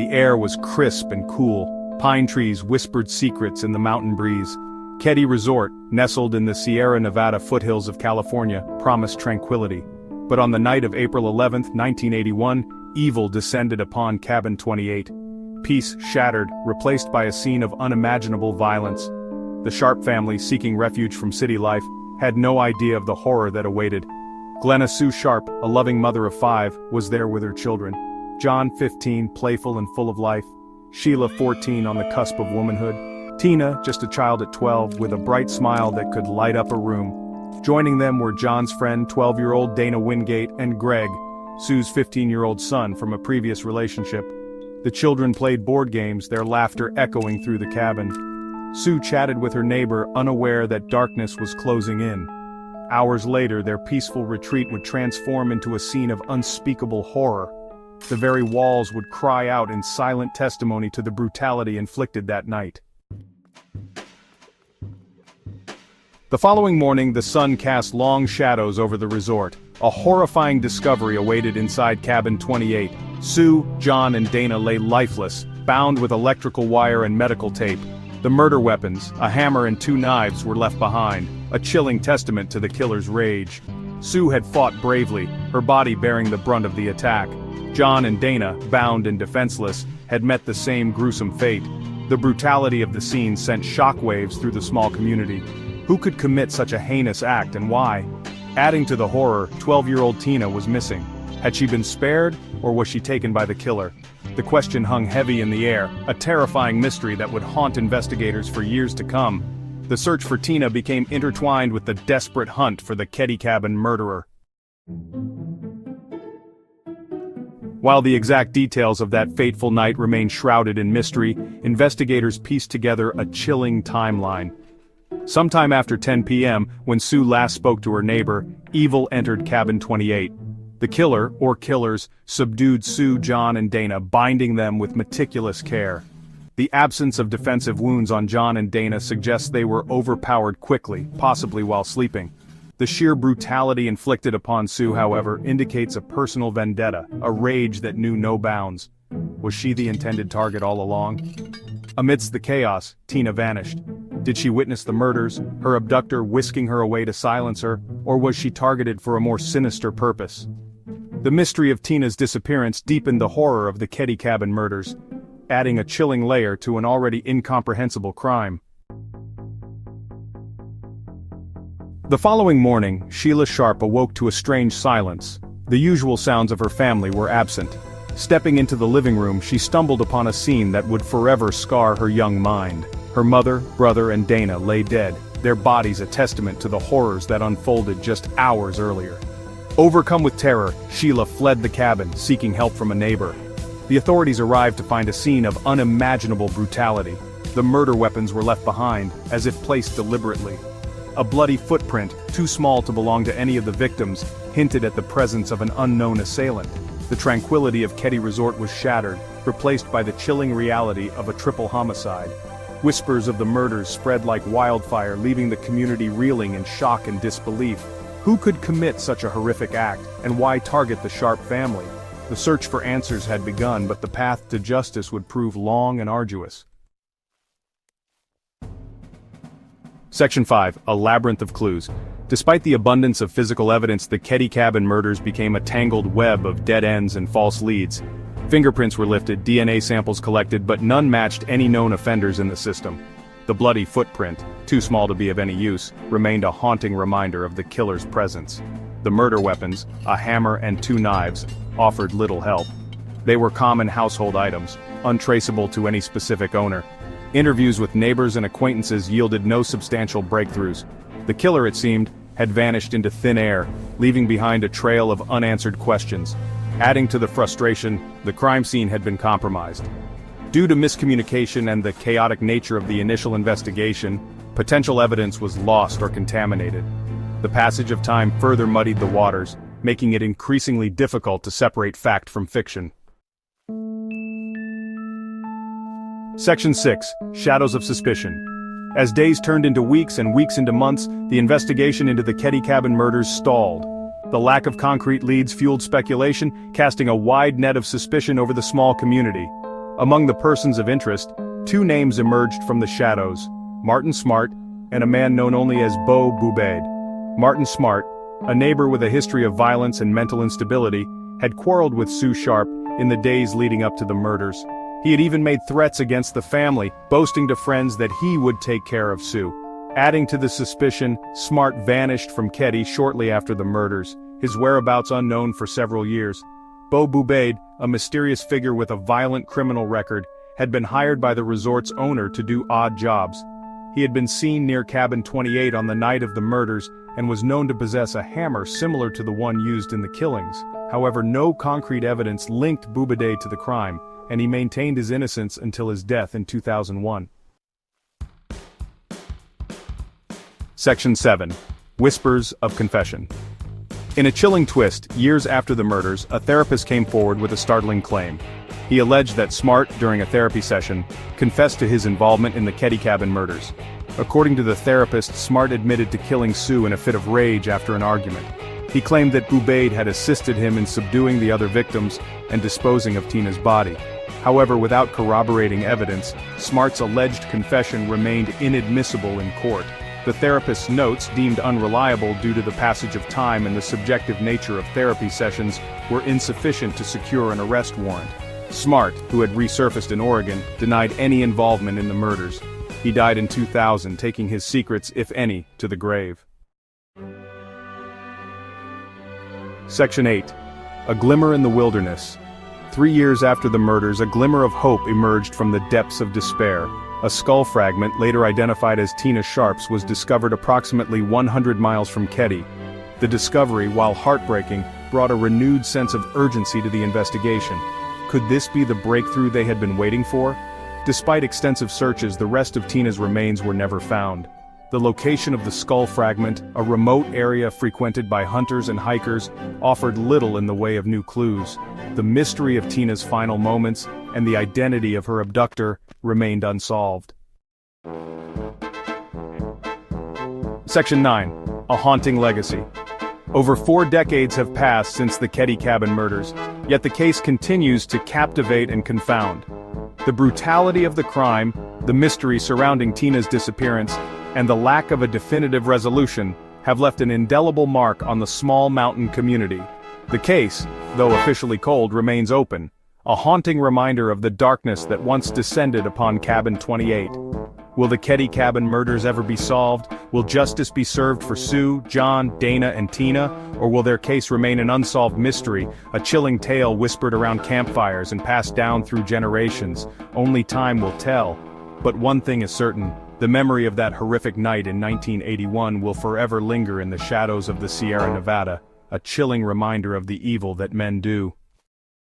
The air was crisp and cool. Pine trees whispered secrets in the mountain breeze. Keddie Resort, nestled in the Sierra Nevada foothills of California, promised tranquility. But on the night of April 11, 1981, evil descended upon Cabin 28. Peace shattered, replaced by a scene of unimaginable violence. The Sharp family, seeking refuge from city life, had no idea of the horror that awaited. Glenna Sue Sharp, a loving mother of 5, was there with her children. John, 15, playful and full of life. Sheila, 14, on the cusp of womanhood. Tina, just a child at 12, with a bright smile that could light up a room. Joining them were John's friend, 12-year-old Dana Wingate, and Greg, Sue's 15-year-old son from a previous relationship. The children played board games, their laughter echoing through the cabin. Sue chatted with her neighbor, unaware that darkness was closing in. Hours later, their peaceful retreat would transform into a scene of unspeakable horror. The very walls would cry out in silent testimony to the brutality inflicted that night. The following morning, the sun cast long shadows over the resort. A horrifying discovery awaited inside Cabin 28. Sue, John, and Dana lay lifeless, bound with electrical wire and medical tape. The murder weapons, a hammer and 2 knives, were left behind, a chilling testament to the killer's rage. Sue had fought bravely, her body bearing the brunt of the attack. John and Dana, bound and defenseless, had met the same gruesome fate. The brutality of the scene sent shockwaves through the small community. Who could commit such a heinous act, and why? Adding to the horror, 12-year-old Tina was missing. Had she been spared, or was she taken by the killer? The question hung heavy in the air, a terrifying mystery that would haunt investigators for years to come. The search for Tina became intertwined with the desperate hunt for the Keddie Cabin murderer. While the exact details of that fateful night remain shrouded in mystery, investigators pieced together a chilling timeline. Sometime after 10 p.m., when Sue last spoke to her neighbor, evil entered Cabin 28. The killer, or killers, subdued Sue, John, and Dana, binding them with meticulous care. The absence of defensive wounds on John and Dana suggests they were overpowered quickly, possibly while sleeping. The sheer brutality inflicted upon Sue, however, indicates a personal vendetta, a rage that knew no bounds. Was she the intended target all along? Amidst the chaos, Tina vanished. Did she witness the murders, her abductor whisking her away to silence her, or was she targeted for a more sinister purpose? The mystery of Tina's disappearance deepened the horror of the Keddie Cabin murders, adding a chilling layer to an already incomprehensible crime. The following morning, Sheila Sharp awoke to a strange silence. The usual sounds of her family were absent. Stepping into the living room, she stumbled upon a scene that would forever scar her young mind. Her mother, brother, and Dana lay dead, their bodies a testament to the horrors that unfolded just hours earlier. Overcome with terror, Sheila fled the cabin, seeking help from a neighbor. The authorities arrived to find a scene of unimaginable brutality. The murder weapons were left behind, as if placed deliberately. A bloody footprint, too small to belong to any of the victims, hinted at the presence of an unknown assailant. The tranquility of Keddie Resort was shattered, replaced by the chilling reality of a triple homicide. Whispers of the murders spread like wildfire, leaving the community reeling in shock and disbelief. Who could commit such a horrific act, and why target the Sharp family? The search for answers had begun, but the path to justice would prove long and arduous. Section 5. A labyrinth of clues. Despite the abundance of physical evidence, the Keddie Cabin murders became a tangled web of dead ends and false leads. Fingerprints were lifted, DNA samples collected, but none matched any known offenders in the system. The bloody footprint, too small to be of any use, remained a haunting reminder of the killer's presence. The murder weapons, a hammer and 2 knives, offered little help. They were common household items, untraceable to any specific owner. Interviews with neighbors and acquaintances yielded no substantial breakthroughs. The killer, it seemed, had vanished into thin air, leaving behind a trail of unanswered questions. Adding to the frustration, the crime scene had been compromised. Due to miscommunication and the chaotic nature of the initial investigation, potential evidence was lost or contaminated. The passage of time further muddied the waters, making it increasingly difficult to separate fact from fiction. Section 6. Shadows of Suspicion. As days turned into weeks and weeks into months, the investigation into the Keddie Cabin murders stalled. The lack of concrete leads fueled speculation, casting a wide net of suspicion over the small community. Among the persons of interest, two names emerged from the shadows: Martin Smart and a man known only as Beau Boubaid. Martin Smart, a neighbor with a history of violence and mental instability, had quarreled with Sue Sharp in the days leading up to the murders. He had even made threats against the family, boasting to friends that he would take care of Sue. Adding to the suspicion, Smart vanished from Keddie shortly after the murders, his whereabouts unknown for several years. Beau Boubaid, a mysterious figure with a violent criminal record, had been hired by the resort's owner to do odd jobs. He had been seen near Cabin 28 on the night of the murders and was known to possess a hammer similar to the one used in the killings. However, no concrete evidence linked Boubaid to the crime, and he maintained his innocence until his death in 2001. Section 7. Whispers of Confession. In a chilling twist, years after the murders, a therapist came forward with a startling claim. He alleged that Smart, during a therapy session, confessed to his involvement in the Keddie Cabin murders. According to the therapist, Smart admitted to killing Sue in a fit of rage after an argument. He claimed that Boubaid had assisted him in subduing the other victims and disposing of Tina's body. However, without corroborating evidence, Smart's alleged confession remained inadmissible in court. The therapist's notes, deemed unreliable due to the passage of time and the subjective nature of therapy sessions, were insufficient to secure an arrest warrant. Smart, who had resurfaced in Oregon, denied any involvement in the murders. He died in 2000, taking his secrets, if any, to the grave. Section 8. A Glimmer in the Wilderness. 3 years after the murders, a glimmer of hope emerged from the depths of despair. A skull fragment, later identified as Tina Sharp's, was discovered approximately 100 miles from Keddie. The discovery, while heartbreaking, brought a renewed sense of urgency to the investigation. Could this be the breakthrough they had been waiting for? Despite extensive searches, the rest of Tina's remains were never found. The location of the skull fragment, a remote area frequented by hunters and hikers, offered little in the way of new clues. The mystery of Tina's final moments and the identity of her abductor remained unsolved. Section 9. A Haunting Legacy. Over 4 decades have passed since the Keddie Cabin murders, yet the case continues to captivate and confound. The brutality of the crime, the mystery surrounding Tina's disappearance, and the lack of a definitive resolution have left an indelible mark on the small mountain community. The case, though officially cold, remains open, a haunting reminder of the darkness that once descended upon Cabin 28. Will the Keddie Cabin murders ever be solved? Will justice be served for Sue, John, Dana, and Tina? Or will their case remain an unsolved mystery, a chilling tale whispered around campfires and passed down through generations? Only time will tell. But one thing is certain: the memory of that horrific night in 1981 will forever linger in the shadows of the Sierra Nevada, a chilling reminder of the evil that men do.